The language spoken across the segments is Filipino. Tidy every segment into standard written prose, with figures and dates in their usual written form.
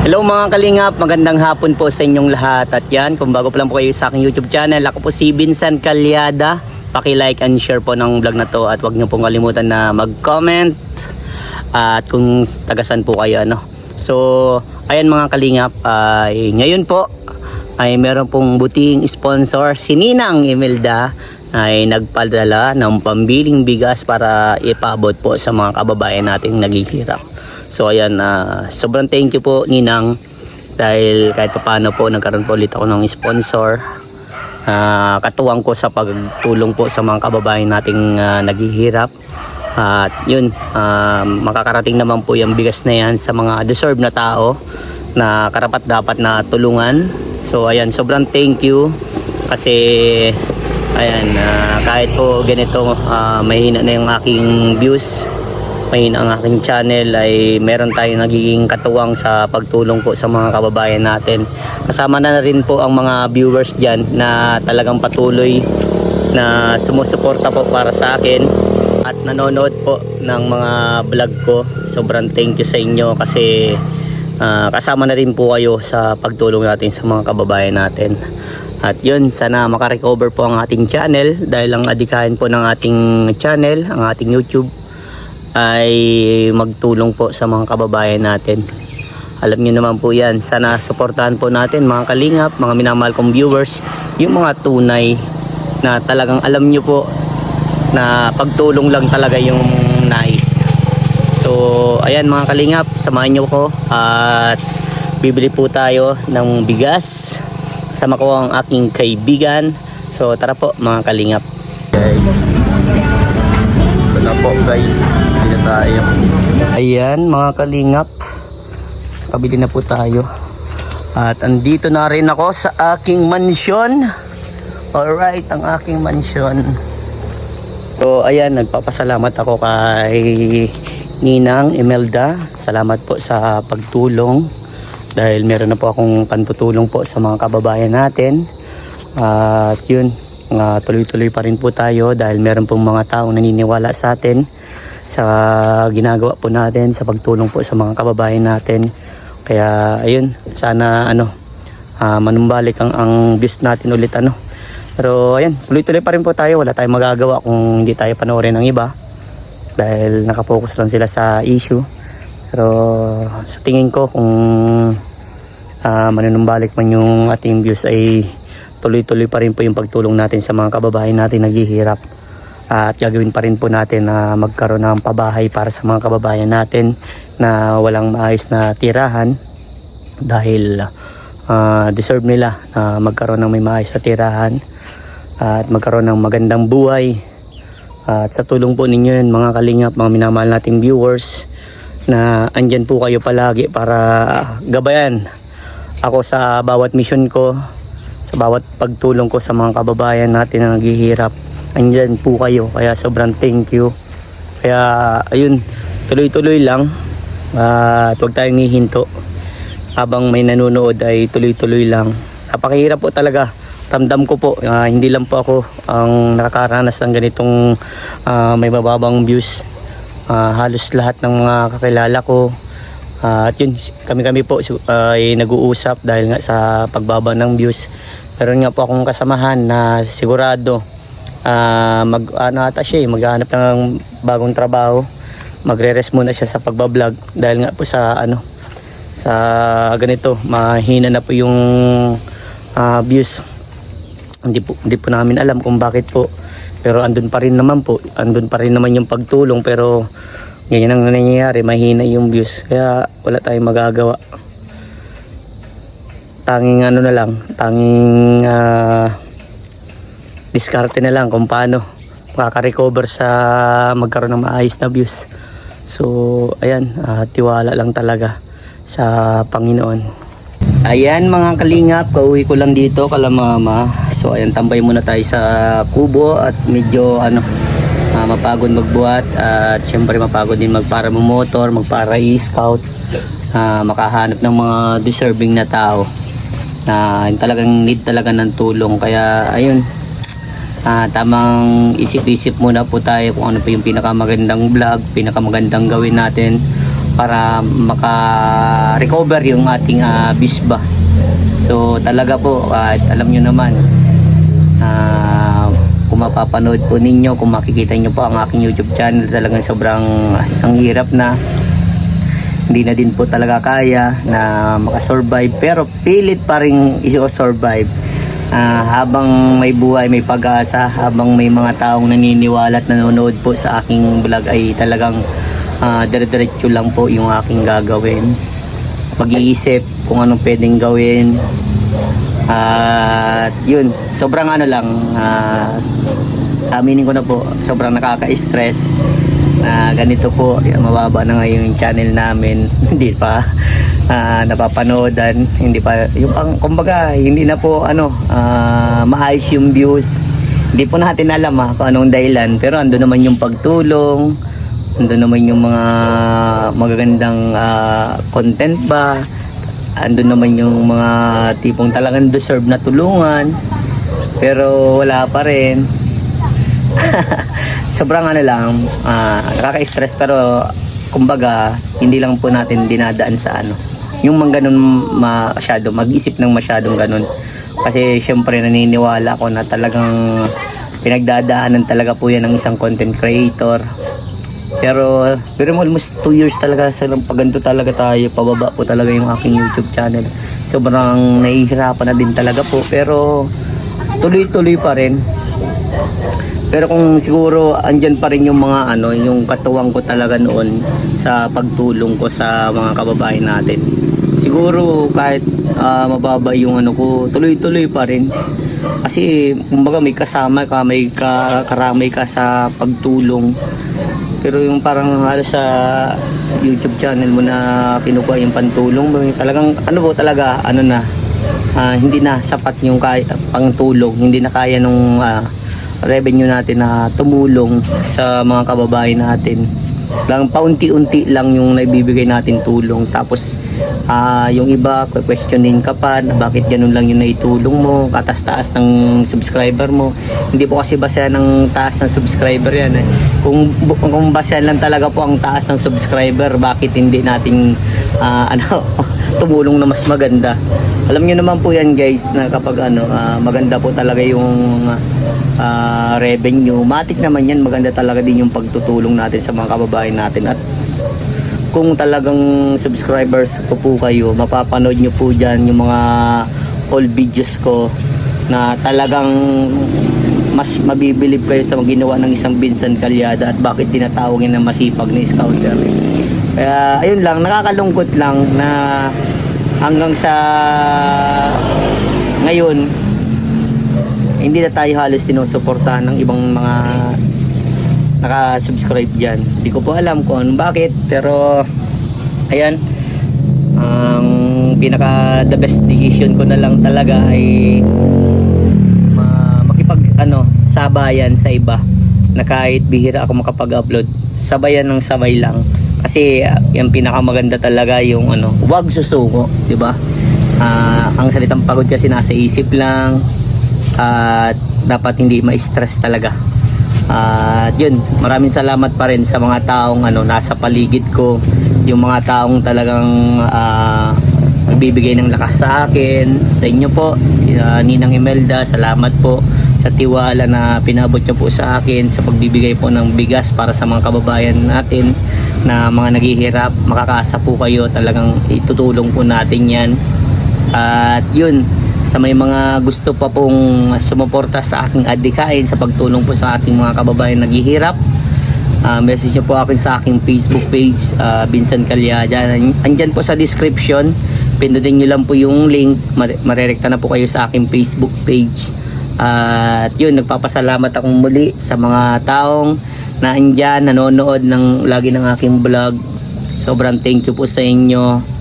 Hello mga kalingap, magandang hapon po sa inyong lahat. At yan, kung bago pa lang po kayo sa aking YouTube channel, ako po si Vincent Calyada. Paki-like and share po ng vlog na to at huwag niyo pong kalimutan na mag-comment at kung tagasan po kayo ano. So, ayan mga kalingap, ngayon po ay meron pong buting sponsor, si Ninang Imelda, ay nagpadala ng pambiling bigas para ipaabot po sa mga kababayan nating naghihirap. So ayan, sobrang thank you po Ninang, dahil kahit paano po nagkaroon po ulit ako ng sponsor. Katuwang ko sa pagtulong po sa mga kababayan nating naghihirap. At yun, makakarating naman po yung bigas na yan sa mga deserve na tao na karapat dapat na tulungan. So ayan, sobrang thank you kasi ayan, kahit po ganito mahina na yung aking views, mahina ang aking channel, ay meron tayong nagiging katuwang sa pagtulong po sa mga kababayan natin. Kasama na rin po ang mga viewers dyan na talagang patuloy na sumusuporta po para sa akin at nanonood po ng mga vlog ko. Sobrang thank you sa inyo kasi kasama na rin po kayo sa pagtulong natin sa mga kababayan natin. At yun, sana makarecover po ang ating channel, dahil ang adikain po ng ating channel, ang ating YouTube, ay magtulong po sa mga kababayan natin. Alam niyo naman po yan. Sana suportahan po natin mga kalingap, mga minamahal kong viewers, yung mga tunay na talagang alam niyo po na pagtulong lang talaga yung nais. So ayan mga kalingap, samahan niyo ko at bibili po tayo ng bigas. Kasama ko ang aking kaibigan. So tara po mga kalingap. Guys, ito na po guys, bili na tayo. Ayan mga kalingap, kabili na po tayo. At andito na rin ako sa aking mansyon. Alright, ang aking mansyon. So ayan, nagpapasalamat ako kay Ninang Imelda. Salamat po sa pagtulong, dahil meron na po akong pantutulong po sa mga kababayan natin. At yun, tuloy-tuloy pa rin po tayo, dahil meron pong mga taong naniniwala sa atin sa ginagawa po natin, sa pagtulong po sa mga kababayan natin. Kaya ayun, sana manumbalik ang views natin ulit ano. Pero ayan, tuloy-tuloy pa rin po tayo. Wala tayong magagawa kung hindi tayo panoorin ng iba, dahil nakafocus lang sila sa issue. Pero sa tingin ko, kung manunumbalik man yung ating views, ay tuloy-tuloy pa rin po yung pagtulong natin sa mga kababayan natin naghihirap. At gagawin pa rin po natin na magkaroon ng pabahay para sa mga kababayan natin na walang maayos na tirahan, dahil deserve nila na magkaroon ng may maayos na tirahan at magkaroon ng magandang buhay. At sa tulong po ninyo yun mga kalingap, mga minamahal nating viewers, na andyan po kayo palagi para gabayan ako sa bawat mission ko, sa bawat pagtulong ko sa mga kababayan natin na naghihirap. Andyan po kayo, kaya sobrang thank you. Kaya ayun, tuloy-tuloy lang at huwag tayong hihinto. Habang may nanonood ay tuloy-tuloy lang. Napakahirap po talaga, ramdam ko po, hindi lang po ako ang nakakaranas ng ganitong may mababang views. Halos lahat ng mga kakilala ko, at yun, kami po ay nag-uusap dahil nga sa pagbaba ng views. Meron nga po akong kasamahan na sigurado maghanap ng bagong trabaho. Magre-rest muna siya sa pagbablog dahil nga po sa sa ganito, mahina na po yung views. Hindi po namin alam kung bakit po, pero andun pa rin naman yung pagtulong, pero ganyan ang nangyayari, mahina yung views. Kaya wala tayong magagawa, tanging diskarte na lang kung paano makaka-recover sa magkaroon ng maayos na views. So ayan, tiwala lang talaga sa Panginoon. Ayan mga kalingap, kauwi ko lang dito kala mama. So ayan, tambay muna tayo sa kubo at medyo mapagod magbuhat, at syempre mapagod din magpara mo motor, magpara i-scout, makahanap ng mga deserving na tao na talagang need talaga ng tulong. Kaya ayun, tamang isip-isip muna po tayo kung ano po yung pinakamagandang vlog, pinakamagandang gawin natin para maka-recover yung ating bisba. So talaga po, alam nyo naman, kung mapapanood po ninyo, kung makikita nyo po ang aking YouTube channel, talagang sobrang ang hirap na, hindi na din po talaga kaya na makasurvive, pero pilit pa rin i-survive. Habang may buhay, may pag-asa, habang may mga taong naniniwala at nanonood po sa aking vlog, ay talagang dire-diretso lang po yung aking gagawin. Mag-iisip kung anong pwedeng gawin. Yun, sobrang ano lang, aminin ko na po, sobrang nakaka-stress na ganito po, mababa na ngayon yung channel namin. Hindi pa napapanoodan, hindi pa yung kumbaga hindi na po maayos yung views. Hindi po natin alam kung anong dahilan, pero ando naman yung pagtulong, ando naman yung mga magagandang content ba, ando naman yung mga tipong talagang deserve na tulungan, pero wala pa rin. Sobrang lang, nakaka-stress, pero kumbaga hindi lang po natin dinadaan sa yung mga ganun masyado, mag-isip ng masyadong ganun. Kasi syempre naniniwala ako na talagang pinagdadaanan talaga po yan ng isang content creator. Pero almost 2 years talaga sa pagganto talaga tayo, pababa po talaga yung aking YouTube channel. Sobrang nahihirapan na din talaga po, pero tuloy-tuloy pa rin. Pero kung siguro andyan pa rin yung mga yung katuwang ko talaga noon sa pagtulong ko sa mga kababayan natin. Siguro kahit mababa yung ko, tuloy-tuloy pa rin. Kasi kumbaga may kasama ka, may karamay ka sa pagtulong. Pero yung parang halos sa YouTube channel mo na kinukuha yung pantulong mo, talagang talaga hindi na sapat yung pangtulong, hindi na kaya nung revenue natin na tumulong sa mga kababayan natin. Lang paunti-unti lang yung naibibigay natin tulong, tapos yung iba questionin ka pa na bakit ganun lang yung naitulong mo, katas-taas ng subscriber mo. Hindi po kasi basehan ng taas ng subscriber yan kung basehan lang talaga po ang taas ng subscriber, bakit hindi nating tumulong na mas maganda. Alam niyo naman po yan guys, na kapag maganda po talaga yung revenue, matik naman yan, maganda talaga din yung pagtutulong natin sa mga kababayan natin. At kung talagang subscribers ko po kayo, mapapanood nyo po dyan yung mga old videos ko na talagang mas mabibilib kayo sa ginawa ng isang Vincent Calyada at bakit tinatawagin na masipag na scouter. Kaya ayun lang, nakakalungkot lang na hanggang sa ngayon hindi na tayo halos sinusuportahan ng ibang mga naka-subscribe dyan. Hindi ko po alam kung bakit, pero ayan, ang pinaka the best decision ko na lang talaga ay makipag sabayan sa iba, na kahit bihira ako makapag-upload, sabayan ng sabay lang. Kasi yung pinakamaganda talaga yung huwag susuko, di ba? Ang salitang pagod kasi nasa isip lang, at dapat hindi ma-stress talaga. Yun, maraming salamat pa rin sa mga taong nasa paligid ko, yung mga taong talagang nagbibigay ng lakas sa akin. Sa inyo po, Ninang Imelda, salamat po sa tiwala na pinabot nyo po sa akin sa pagbibigay po ng bigas para sa mga kababayan natin na mga naghihirap. Makakaasa po kayo, talagang itutulong po natin yan. At yun, sa may mga gusto pa pong sumuporta sa aking adhikain sa pagtulong po sa ating mga kababayan naghihirap, message nyo po akin sa aking Facebook page, Vincent Calyada. Andyan po sa description, pindutin nyo lang po yung link, marerekta na po kayo sa aking Facebook page. At yun, nagpapasalamat akong muli sa mga taong na andyan, nanonood lagi ng aking vlog. Sobrang thank you po sa inyo.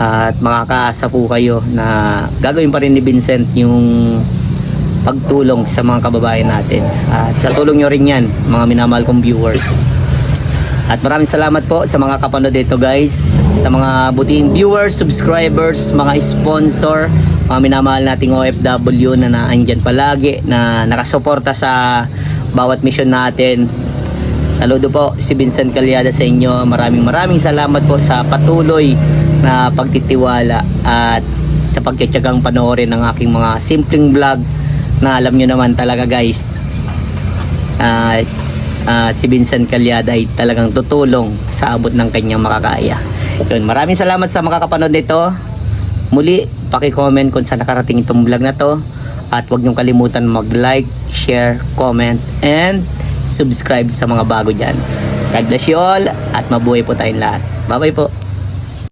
At makakaasa po kayo na gagawin pa rin ni Vincent yung pagtulong sa mga kababayan natin. At sa tulong nyo rin yan, mga minamahal kong viewers. At maraming salamat po sa mga kapanood dito guys, sa mga butihing viewers, subscribers, mga sponsor, mga minamahal nating OFW na naandyan palagi, na nakasuporta sa bawat mission natin. Saludo po si Vincent Calyada sa inyo. Maraming salamat po sa patuloy na pagtitiwala at sa pagtitiyagang panoorin ng aking mga simpleng vlog na alam nyo naman talaga guys, si Vincent Calyada ay talagang tutulong sa abot ng kanyang makakaya. Yun, maraming salamat sa makakapanood nito. Muli, paki-comment kung saan nakarating itong vlog na to. At huwag niyong kalimutan mag-like, share, comment, and subscribe sa mga bago dyan. God bless you all at mabuhay po tayong lahat. Bye-bye po.